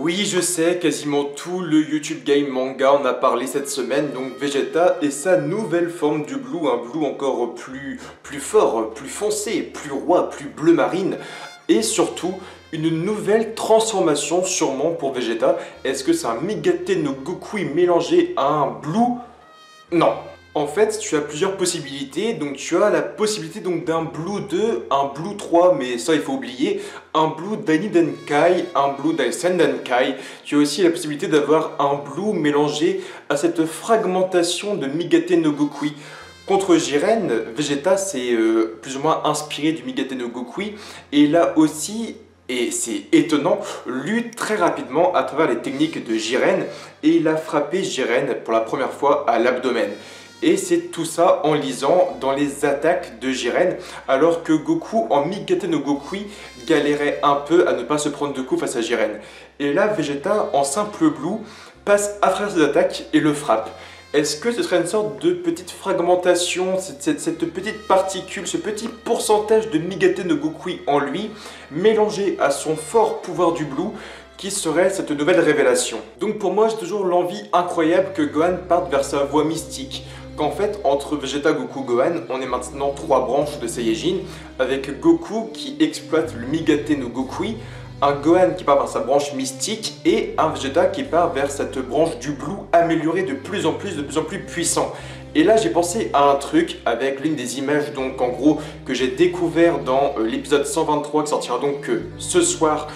Oui, je sais, quasiment tout le YouTube Game Manga en a parlé cette semaine, donc Vegeta et sa nouvelle forme du Blue, un Blue encore plus fort, plus foncé, plus roi, plus bleu marine, et surtout une nouvelle transformation sûrement pour Vegeta. Est-ce que c'est un Migate no Gokui mélangé à un Blue? Non. En fait, tu as plusieurs possibilités. Donc, tu as la possibilité d'un Blue 2, un Blue 3, mais ça, il faut oublier, un Blue Daini Denkai, un Blue Daisen Denkai. Tu as aussi la possibilité d'avoir un Blue mélangé à cette fragmentation de Migate no Gokui. Contre Jiren, Vegeta s'est plus ou moins inspiré du Migate no Gokui, et là aussi, et c'est étonnant, lutte très rapidement à travers les techniques de Jiren, et il a frappé Jiren pour la première fois à l'abdomen. Et c'est tout ça en lisant dans les attaques de Jiren, alors que Goku en Migate no Gokui galérait un peu à ne pas se prendre de coups face à Jiren. Et là, Vegeta en simple Blue passe à travers ses attaques et le frappe. Est-ce que ce serait une sorte de petite fragmentation, cette petite particule, ce petit pourcentage de Migate no Gokui en lui, mélangé à son fort pouvoir du Blue, qui serait cette nouvelle révélation? Donc pour moi, j'ai toujours l'envie incroyable que Gohan parte vers sa voie mystique. Qu'en fait, entre Vegeta, Goku, Gohan, on est maintenant 3 branches de Saiyajin, avec Goku qui exploite le Migate no Gokui, un Gohan qui part vers sa branche mystique et un Vegeta qui part vers cette branche du Blue améliorée de plus en plus puissant. Et là j'ai pensé à un truc avec l'une des images donc en gros que j'ai découvert dans l'épisode 123 qui sortira donc ce soir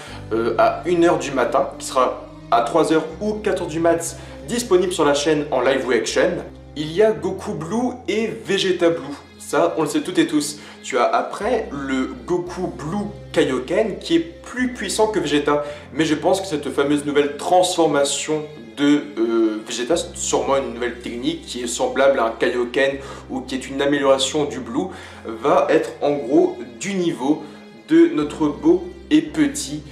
à 1h du matin, qui sera à 3h ou 4h du mat disponible sur la chaîne en live reaction. Il y a Goku Blue et Vegeta Blue. Ça, on le sait toutes et tous. Tu as après le Goku Blue Kaioken qui est plus puissant que Vegeta. Mais je pense que cette fameuse nouvelle transformation de Vegeta, c'est sûrement une nouvelle technique qui est semblable à un Kaioken ou qui est une amélioration du Blue, va être en gros du niveau de notre beau et petit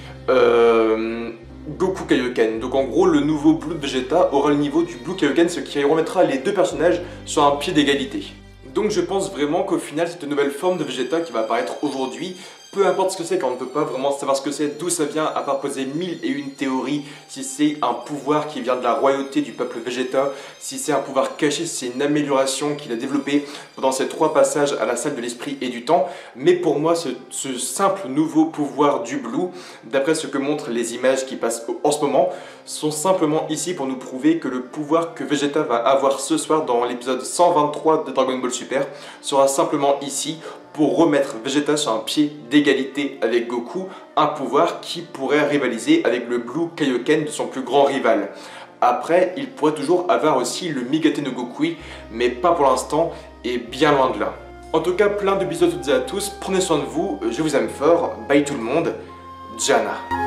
Goku Kaioken. Donc en gros, le nouveau Blue de Vegeta aura le niveau du Blue Kaioken, ce qui remettra les deux personnages sur un pied d'égalité. Donc je pense vraiment qu'au final, cette nouvelle forme de Vegeta qui va apparaître aujourd'hui, peu importe ce que c'est, car on ne peut pas vraiment savoir ce que c'est, d'où ça vient, à part poser 1001 théories, si c'est un pouvoir qui vient de la royauté du peuple Vegeta, si c'est un pouvoir caché, si c'est une amélioration qu'il a développée pendant ces 3 passages à la salle de l'esprit et du temps. Mais pour moi, ce simple nouveau pouvoir du Blue, d'après ce que montrent les images qui passent en ce moment, sont simplement ici pour nous prouver que le pouvoir que Vegeta va avoir ce soir dans l'épisode 123 de Dragon Ball Super sera simplement ici pour remettre Vegeta sur un pied d'égalité avec Goku, un pouvoir qui pourrait rivaliser avec le Blue Kaioken de son plus grand rival. Après, il pourrait toujours avoir aussi le Migate no Gokui, mais pas pour l'instant et bien loin de là. En tout cas, plein de bisous à toutes et à tous, prenez soin de vous, je vous aime fort, bye tout le monde, Jana.